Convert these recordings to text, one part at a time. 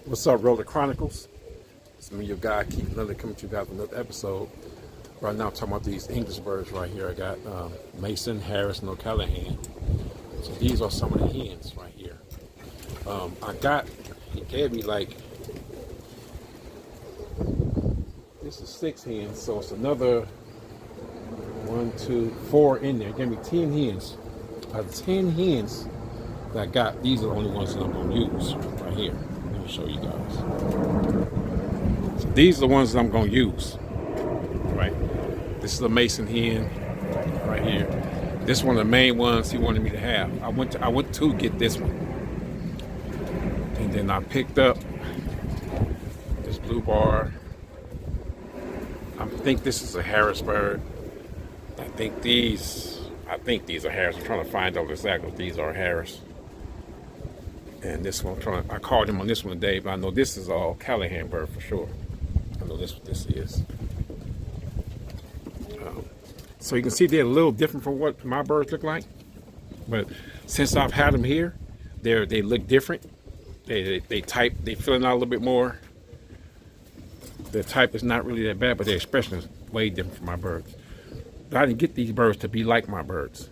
What's up, Roller Chronicles? It's me, your guy, Keith Lily, coming to you guys with another episode. Right now, I'm talking about these English birds right here. I got Mason, Harris, and O'Callahan. So these are some of the hens right here. He gave me like, this is 6 hens, so it's another 1, 2, 4 in there. He gave me 10 hens. Out of 10 hens that I got, these are the only ones that I'm going to use right here. Let me show you guys. So these are the ones that I'm going to use. Right. This is a Mason hen right here. This is one of the main ones he wanted me to have. I went to get this one, and then I picked up this blue bar. I think this is a Harrisburg. I think these are Harris. I'm trying to find out exactly if these are Harris. And this one, I called him on this one today, but I know this is all Callahan bird for sure. I know this what this is. So you can see they're a little different from what my birds look like. But since I've had them here, they look different. They filling out a little bit more. The type is not really that bad, but their expression is way different from my birds. But I didn't get these birds to be like my birds.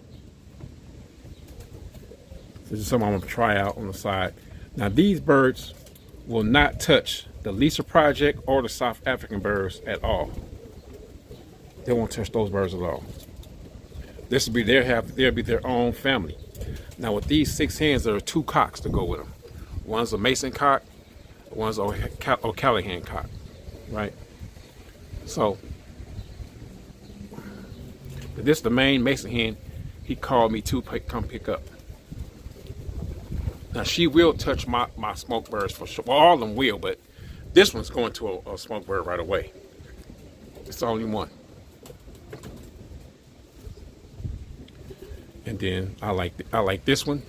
This is something I'm gonna try out on the side. Now these birds will not touch the Lisa Project or the South African birds at all. They won't touch those birds at all. This will be they'll be their own family. Now with these 6 hens, there are 2 cocks to go with them. One's a Mason cock, one's O'Callahan cock, right? So this is the main Mason hen. He called me to come pick up. Now she will touch my smoke birds for sure. Well, all of them will, but this one's going to a smoke bird right away. It's the only one. And then I like this one.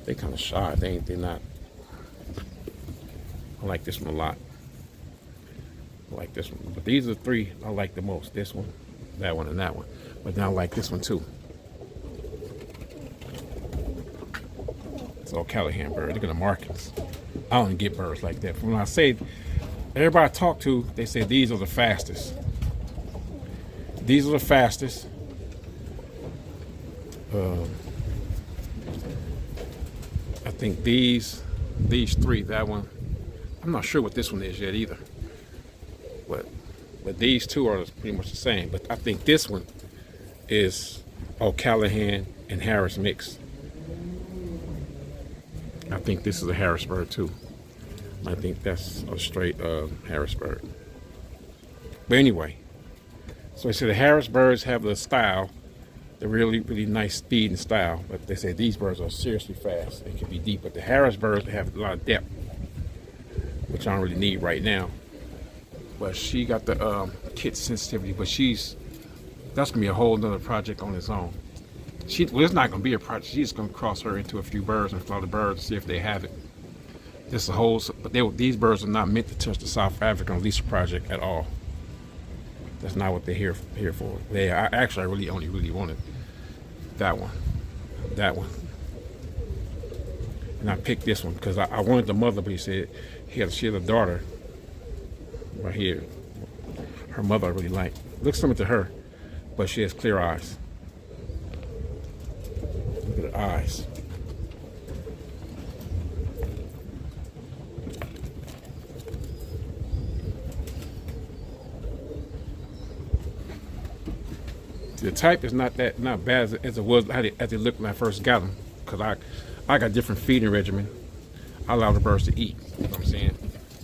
They kind of shy. They're not. I like this one a lot. I like this one. But these are the 3 I like the most. This one, that one, and that one. But then I like this one too. It's all Callahan bird. Look at the markings. I don't get birds like that. When I say, everybody I talk to, they say these are the fastest. These are the fastest. I think these 3, that one, I'm not sure what this one is yet either. But these 2 are pretty much the same. But I think this one is O'Callahan and Harris mixed. I think this is a Harrisburg too. I think that's a straight Harrisburg. But anyway, so I said the Harrisburgs have the style, the really, really nice speed and style. But they say these birds are seriously fast. They can be deep. But the Harrisburgs have a lot of depth, which I don't really need right now. But she got the kit sensitivity, but that's gonna be a whole nother project on its own. It's not gonna be a project. She's gonna cross her into a few birds and fly the birds to see if they have it. This a whole, but these birds are not meant to touch the South African Lisa Project at all. That's not what they're here for. I really only wanted that one, and I picked this one because I wanted the mother, but he said she had a daughter right here. Her mother I really liked. Looks similar to her, but she has clear eyes. Look at the eyes. The type is not bad as it was as it looked when I first got them, because I got different feeding regimen. I allow the birds to eat. You know what I'm saying?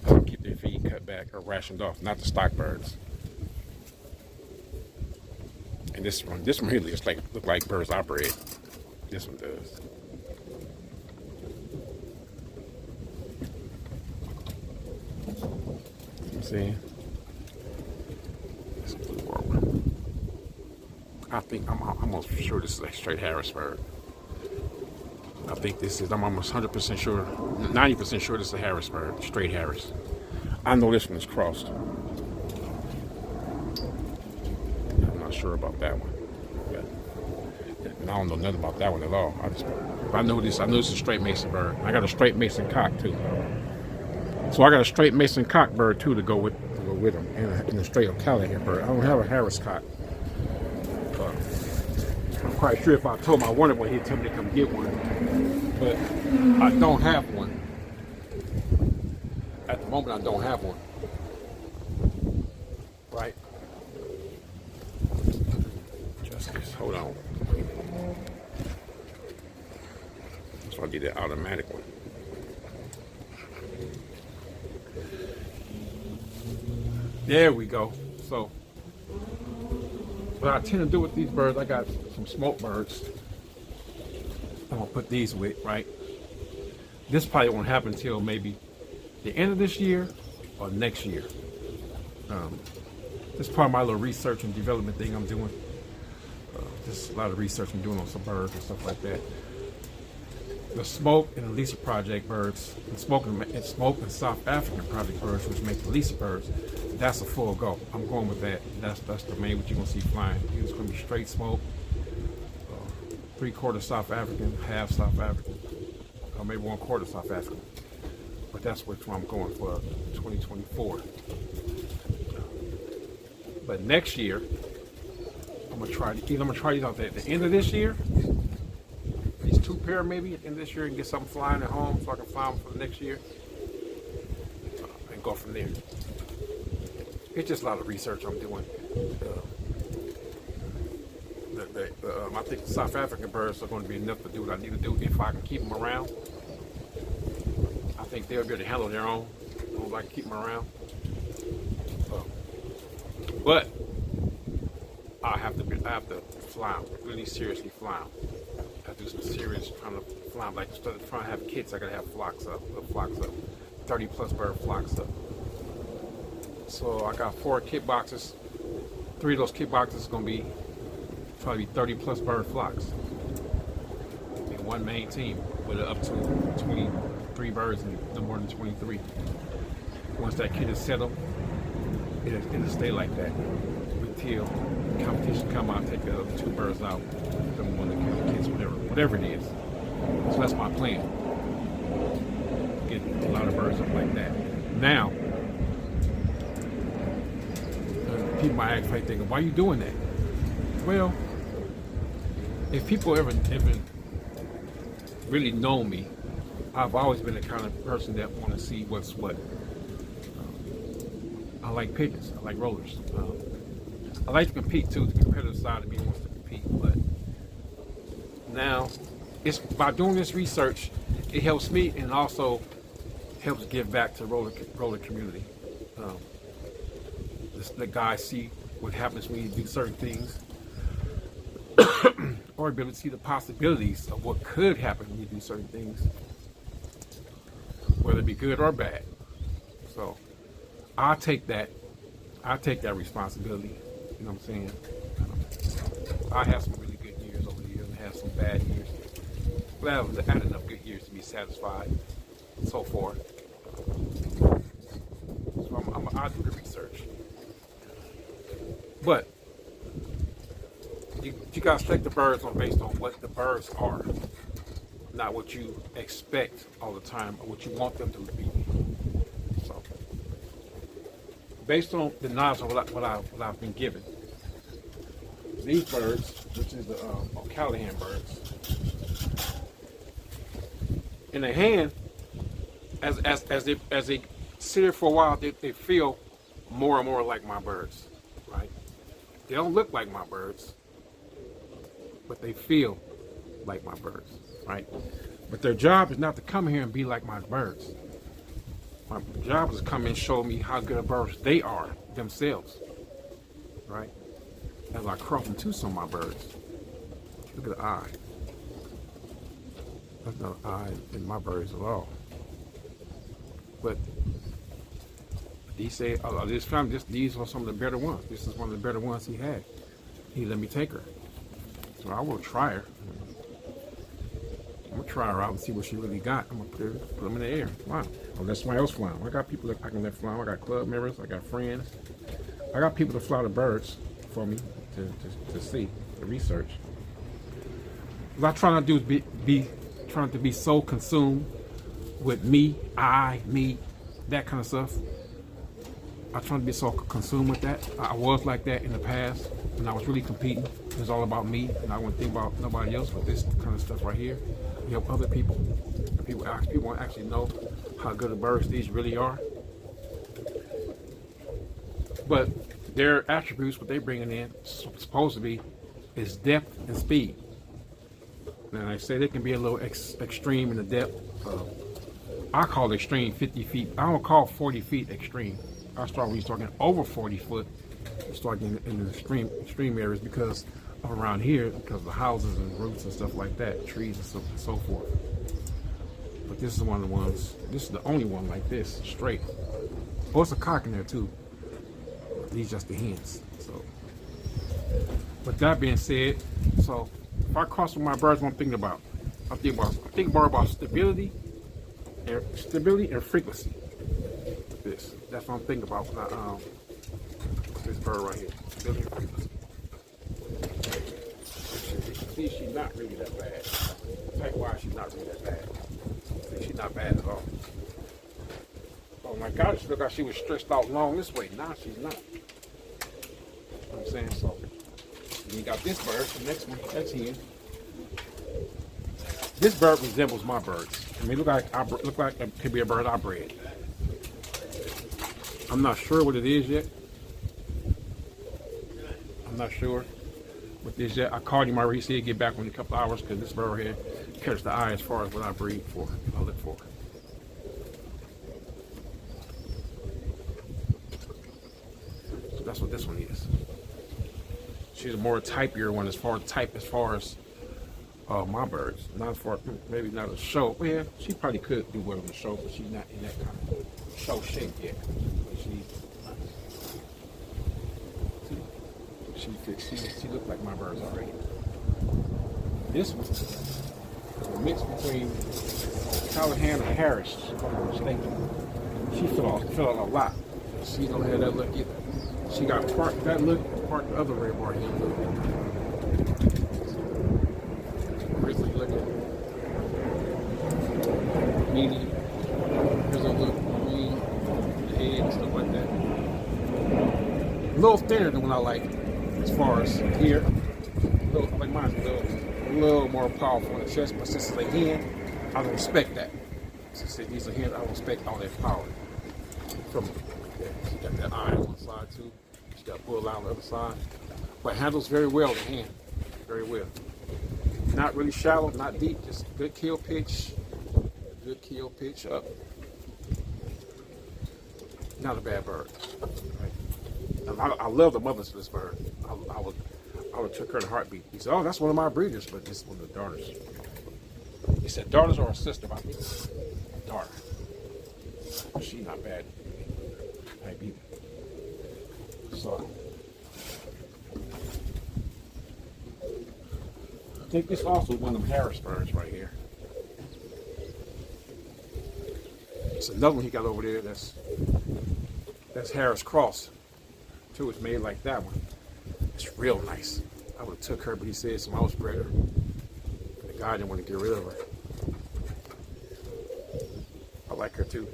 I don't keep their feed cut back or rationed off. Not the stock birds. And this one really look like birds I bred. This one does. You know what I'm saying? This blue warbler. I think I'm almost sure this is a straight Harrisburg. I'm almost 100% sure, 90% sure this is a Harrisburg, straight Harris. I know this one is crossed. I'm not sure about that one. But And I don't know nothing about that one at all. I know this is a straight mason bird. I got a straight mason cock too. So I got a straight mason cock bird too to go with them, and a straight Callahan bird. I don't have a Harris cock. I'm quite sure if I told him I wanted one, he'd tell me to come get one. But I don't have one. At the moment, I don't have one. Right? Just hold on. So I did the automatic one. There we go. So what I tend to do with these birds, I got some smoke birds I'm gonna put these with, right? This probably won't happen until maybe the end of this year or next year. This is part of my little research and development thing I'm doing. Just a lot of research I'm doing on some birds and stuff like that. The smoke and the Lisa project birds, and smoke and South African project birds, which make the Lisa birds, that's a full go. I'm going with that. That's the main what you're gonna see flying. It's gonna be straight smoke, 3/4 South African, half South African, or maybe 1/4 South African. But that's which one I'm going for 2024. But next year, I'm gonna try these out at the end of this year. These 2 pair maybe at the end of this year, and get something flying at home so I can fly them for the next year and go from there. It's just a lot of research I'm doing. I think the South African birds are going to be enough to do what I need to do if I can keep them around. I think they'll be able to handle their own. As long as I can keep them around. But I have to fly them, really seriously fly them. I have to do some serious trying to fly them. Like instead of trying to have kids, I gotta have flocks up, 30+ bird flocks up. So I got 4 kit boxes. 3 of those kit boxes is gonna be probably 30+ bird flocks. And 1 main team with up to 23 birds and no more than 23. Once that kit is settled, it'll stay like that until competition come out, take the other 2 birds out, them one of the kids, whatever it is. So that's my plan. Get a lot of birds up like that. Now, people might actually think, why are you doing that? Well, if people ever really know me, I've always been the kind of person that want to see what's what. I like pigeons. I like rollers. I like to compete too. The competitive side of me wants to compete, but now it's by doing this research, it helps me and also helps give back to the roller community. The guys see what happens when you do certain things, or be able to see the possibilities of what could happen when you do certain things, whether it be good or bad. So I take that responsibility. You know what I'm saying? I have some really good years over the years and have some bad years. But I have had enough good years to be satisfied and so forth. So I do the research. But you gotta select the birds based on what the birds are, not what you expect all the time or what you want them to be. So, based on the knowledge of what I've been given, these birds, which is the Callahan birds, in the hand, as they sit here for a while, they feel more and more like my birds, right? They don't look like my birds, but they feel like my birds, right? But their job is not to come here and be like my birds. My job is to come and show me how good of birds they are themselves, right? As I cross them to some of my birds. Look at the eye. That's not an eye in my birds at all. But these say, these are some of the better ones. This is one of the better ones he had. He let me take her. So I will try her. I'm gonna try her out and see what she really got. I'm gonna put them in the air. Wow. I'll let somebody else fly them. I got people that I can let fly them. I got club members. I got friends. I got people to fly the birds for me to see, the research. What I try not to do is be trying to be so consumed with me, me, that kind of stuff. I try to be so consumed with that. I was like that in the past when I was really competing. It was all about me, and I wouldn't think about nobody else. But this kind of stuff right here, you have other people. People actually know how good of birds these really are. But their attributes, what they're bringing in, supposed to be, is depth and speed. And I say they can be a little extreme in the depth. I call it extreme 50 feet. I don't call 40 feet extreme. I start when you're talking over 40 foot. You start getting in the extreme areas because of around here, because of the houses and roofs and stuff like that, trees and so forth. But this is one of the ones. This is the only one like this, straight. Oh, it's a cock in there too. These just the hens. So, with that being said, so if I cross with my birds, what I'm thinking about, I think more about stability and frequency. That's what I'm thinking about when I this bird right here, stability and frequency. See, she's not really that bad. I'll tell you why she's not really that bad. See, she's not bad at all. Oh my God, she looked like she was stretched out long this way. Now she's not. You know what I'm saying? So, then you got this bird, the next one, that's here. This bird resembles my birds. I mean, look like it could be a bird I bred. I'm not sure what it is yet. I'm not sure what this yet. I called him already. He said he'd get back in a couple hours because this bird here catches the eye as far as what I breed for. I look for. So that's what this one is. She's a more typier one as far as my birds. Not for maybe not a show. Well, she probably could do well on the show, but she's not in that kind of show shape yet. But she looked like my birds already. This one is a mix between Callahan and Harris. She fell out a lot. She don't have that look either. She got part that look, part the other red bar here. Grizzly looking, meaty, grizzly look, green, the head and stuff like that. A little thinner than what I like as far as here. Like mine's a little more powerful in the chest, but since it's a hen, I don't respect that. Since these are hens, I don't respect all that power from them. She got that eye on one side too. She got bull eye on the other side. But handles very well the hand. Very well. Not really shallow, not deep, just good kill pitch. Good kill pitch up. Not a bad bird. Right. I love the mothers of this bird. I would took her in a heartbeat. He said, "Oh, that's one of my breeders," but this is one of the daughters. He said, "Daughters or a sister?" About me, daughter. She not bad. Type either. So I think this also one of them Harris birds right here. It's another one he got over there. That's Harris Cross. Too, it's made like that one. It's real nice. I would have took her, but he said some house bred her. The guy didn't want to get rid of her. I like her too.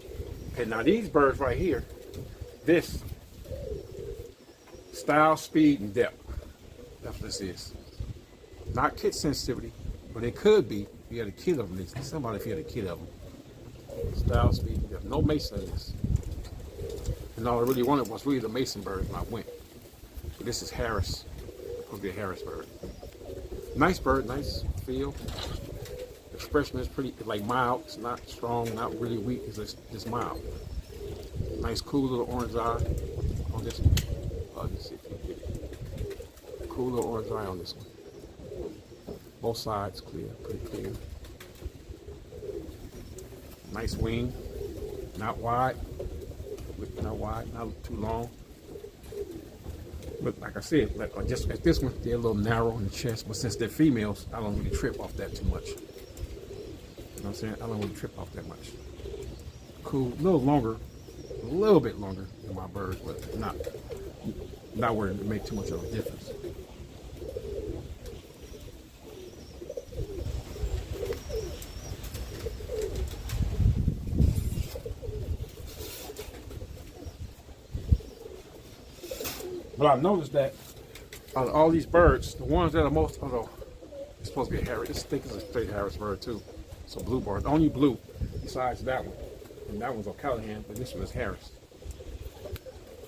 Okay, now these birds right here, this style, speed, and depth. That's what this is. Not kid sensitivity, but it could be. If you had a kid of them. Somebody if you had a kid of them. Style, speed, and depth. No mason in this. And all I really wanted was really the mason bird when I went. But this is Harris. Supposed to be a Harris bird. Nice bird, nice feel. Expression is pretty like mild. It's not strong, not really weak. It's just mild. Nice, cool little orange eye on this one. Let's see if you can get it. Cool little orange eye on this one. Both sides clear, pretty clear. Nice wing, not wide, not too long. But like I said, just at this one, they're a little narrow in the chest. But since they're females, I don't really trip off that too much. You know what I'm saying? I don't really trip off that much. Cool, a little bit longer than my birds, but not where it make too much of a difference. But I noticed that out of all these birds, the ones that are most, although it's supposed to be a Harris, I think it's a straight Harris bird too. It's a blue bird, the only blue besides that one. And that one's O'Callahan, but this one is Harris.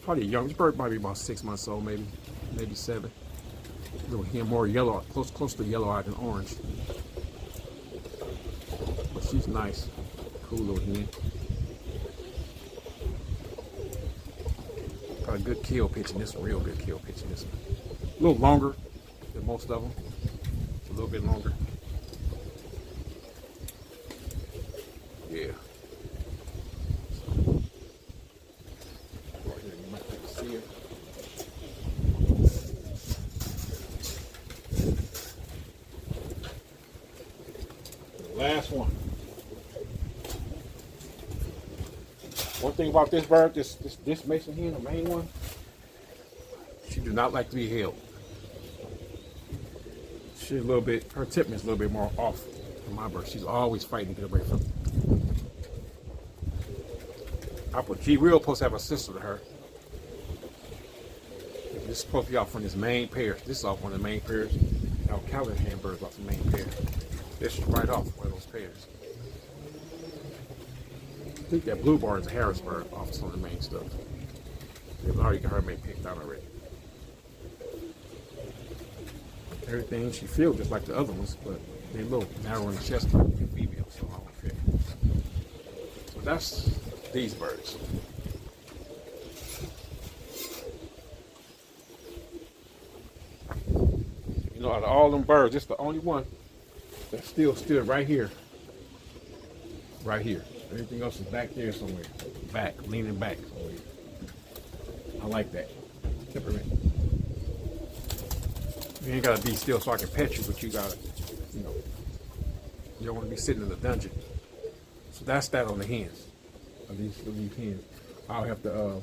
Probably a young, this bird might be about 6 months old, maybe 7. Little hen, more yellow, close to yellow-eyed than orange. But she's nice, cool little hen. Got a good kill pitch in this one, real good kill pitch in this one. A little longer than most of them, a little bit longer. Yeah. Right here, you might be able to see it. Last one. One thing about this bird, this Mason hen, the main one, she do not like to be held. She's a little bit, her temperament's a little bit more off than my bird. She's always fighting to get away from me. She real supposed to have a sister to her. This is supposed to be off from his main pair. This is off one of the main pairs. Now Callahan birds off the main pair. This is right off one of those pairs. I think that blue bar is a Harris bird off some of the main stuff. They've already got her mate picked out already. Everything she feels just like the other ones, but they're a little narrow in the chest, female, so I don't fit. So that's these birds. You know, out of all them birds, this is the only one that's still stood right here. Right here. Everything else is back there somewhere. Back, leaning back somewhere. I like that. Temperament. You ain't gotta be still so I can pet you, but you gotta, you know, you don't want to be sitting in the dungeon. So that's that on the hens. These hens. I'll have to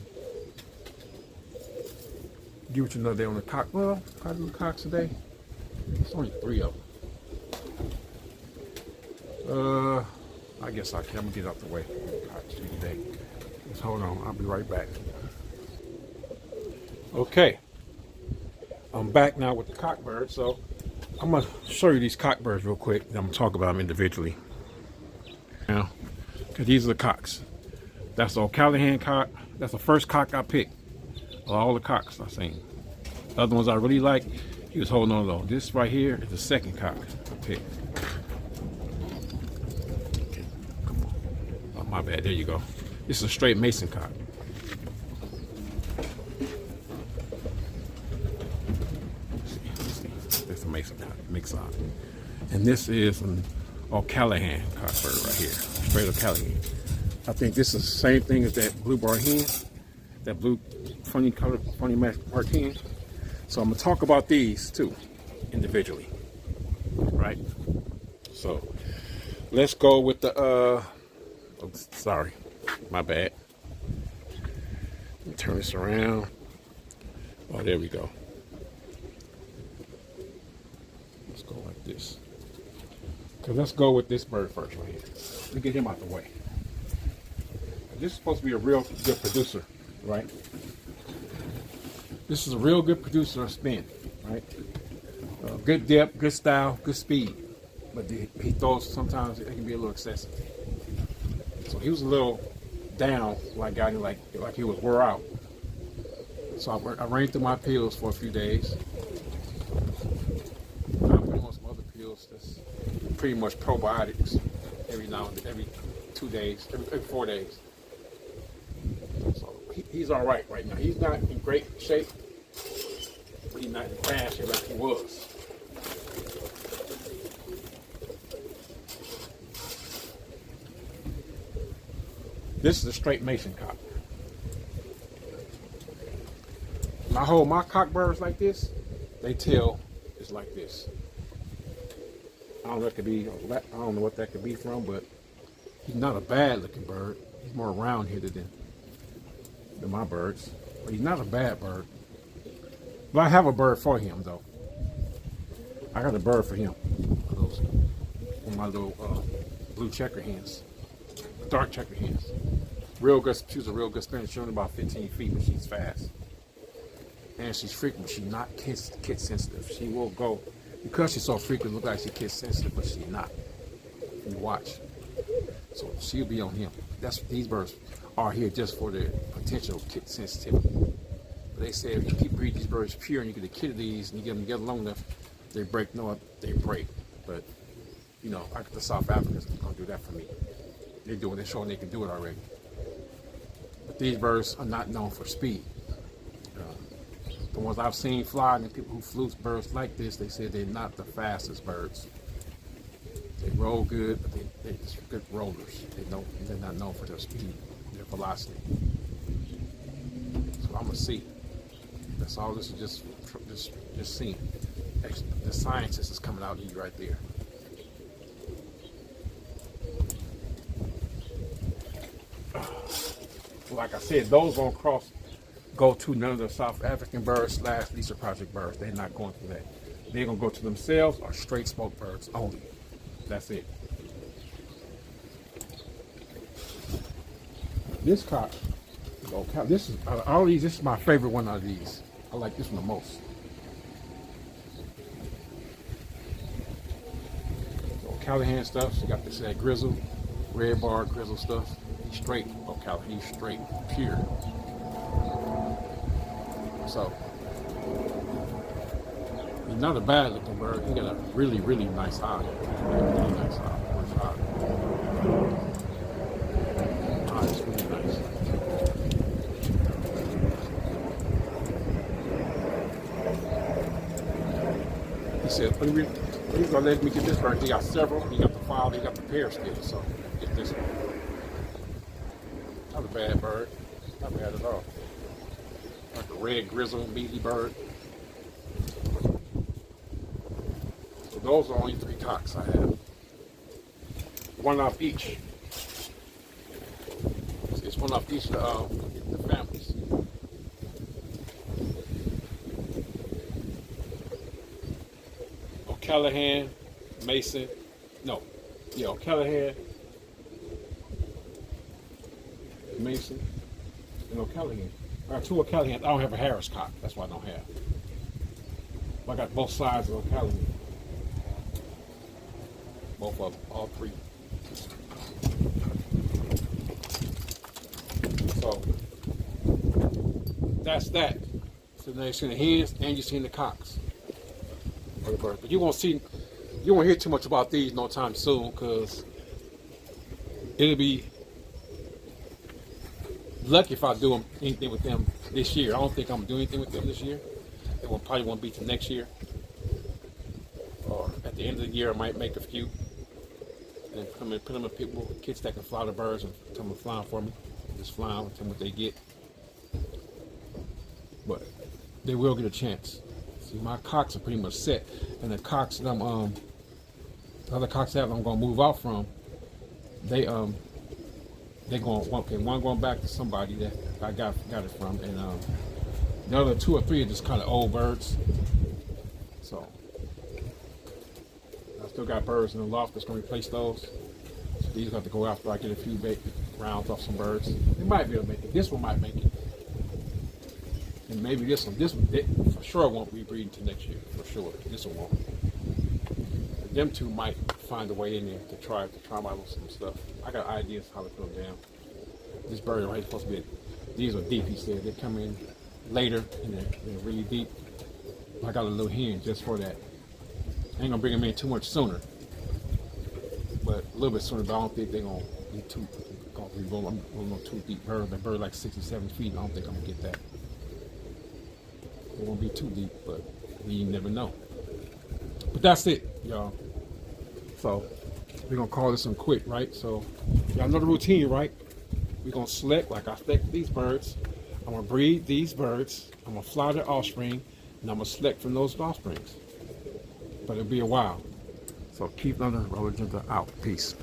give you another day on the cock. Well, how do the cocks today? It's only 3 of them. I guess I'm gonna get out the way. Cocks today. Just hold on. I'll be right back. Okay. I'm back now with the cockbird, so I'm gonna show you these cockbirds real quick. And I'm gonna talk about them individually. Now, because these are the cocks. That's the O'Callahan cock. That's the first cock I picked. Of all the cocks I've seen. The other ones I really like, he was holding on low. This right here is the second cock I picked. Okay, come on. Oh, my bad. There you go. This is a straight Mason cock. That's a Mason cock, mix on. And this is an O'Callahan cockbird right here. Straight O'Callahan. I think this is the same thing as that blue bar hen, that blue funny color, funny mark hen. So I'm gonna talk about these too, individually, right? So let's go with the, oh, sorry, my bad. Let me turn this around. Oh, there we go. Let's go like this. Cause let's go with this bird first right here. Let me get him out the way. This is supposed to be a real good producer, right? This is a real good producer of spin, right? Good depth, good style, good speed. But he throws, sometimes it can be a little excessive. So he was a little down when I got him, like he was wore out. So I ran through my pills for a few days. I put him on some other pills that's pretty much probiotics every now and then, every 2 days, every 4 days. So he's all right now. He's not in great shape, but he's not in bad shape like he was. This is a straight Mason cock. When I hold my cockbirds like this, they tail is like this. I don't know what that could be. I don't know what that could be from, but he's not a bad looking bird. He's more round-headed than my birds, but he's not a bad bird. But I have a bird for him though. I got a bird for him. One of my little blue checker hens, dark checker hens. Real good. She's a real good spinner. She's only about 15 feet, but she's fast. and she's frequent. She's not kid sensitive. She will go because she's so frequent. Look like she's kid sensitive, but she's not. You watch, so she'll be on him. These birds are here just for the potential kid sensitivity. But they say if you keep breeding these birds pure and you get a kid of these and you get them together long enough, they break. No, they break. But you know, I got the South Africans gonna do that for me. They're doing. They're showing they can do it already. But these birds are not known for speed. The ones I've seen fly, and the people who flew birds like this, they say they're not the fastest birds. They roll good, but they're just good rollers. They're not known for their speed, their velocity. So I'm gonna see. That's all. This is just seeing. The scientist is coming out of you right there. Like I said, those won't go to none of the South African birds / Lisa Project birds. They're not going for that. They're gonna go to themselves or straight smoke birds only. That's it. This cock, this is all these. This is my favorite one out of these. I like this one the most. So Callahan stuff. So you got this that grizzle, red bar grizzle stuff. He's straight. Oh, Callahan, he's straight, pure. So he's not a bad looking bird. He got a really, really nice eye. Really nice eye. It's really nice. He said, he's gonna let me get this bird. He got several. He got the file. He got the pair still. So get this one. Not a bad bird. Not bad at all. Like a red grizzle mealy bird. So those are only 3 cocks I have. One off each. It's one off each of the families. O'Callahan, Mason, no, yeah, O'Callahan, Mason, and O'Callahan. I got 2 O'Callahan. I don't have a Harris cock. That's why I don't have. But I got both sides of O'Callahan. Both of them, all 3. So that's that. So now you're seeing the hens and you're seeing the cocks. But you won't hear too much about these no time soon, because it'll be lucky if I do anything with them this year. I don't think I'm gonna do anything with them this year. It probably won't be till next year, or at the end of the year I might make a few and put them in people, kids that can fly the birds, and tell them to fly them for me. Just fly them and tell them what they get. But they will get a chance. See, my cocks are pretty much set, and the cocks that the other cocks that I'm gonna move out from, they going one going back to somebody that I got it from, and the other 2 or 3 are just kind of old birds. So I still got birds in the loft that's gonna replace those. So these have to go after I get a few rounds off some birds. They might be able to make it. This one might make it. And maybe this one for sure won't be breeding till next year, for sure. This one won't. But them 2 might find a way in there to try my some stuff. I got ideas how to put them down. This bird right is supposed to be, these are deep, he said. They come in later and they're really deep. I got a little hen just for that. I ain't gonna bring them in too much sooner, but a little bit sooner. But I don't think they're gonna be too deep bird. That bird like 67 feet. I don't think I'm gonna get that. It won't be too deep, but you never know. But that's it, y'all. So we're gonna call this one quick, right? So y'all know the routine, right? We're gonna select, like I selected these birds. I'm gonna breed these birds. I'm gonna fly their offspring, and I'm gonna select from those offsprings. But it'll be a while. So keep on the road out. Peace.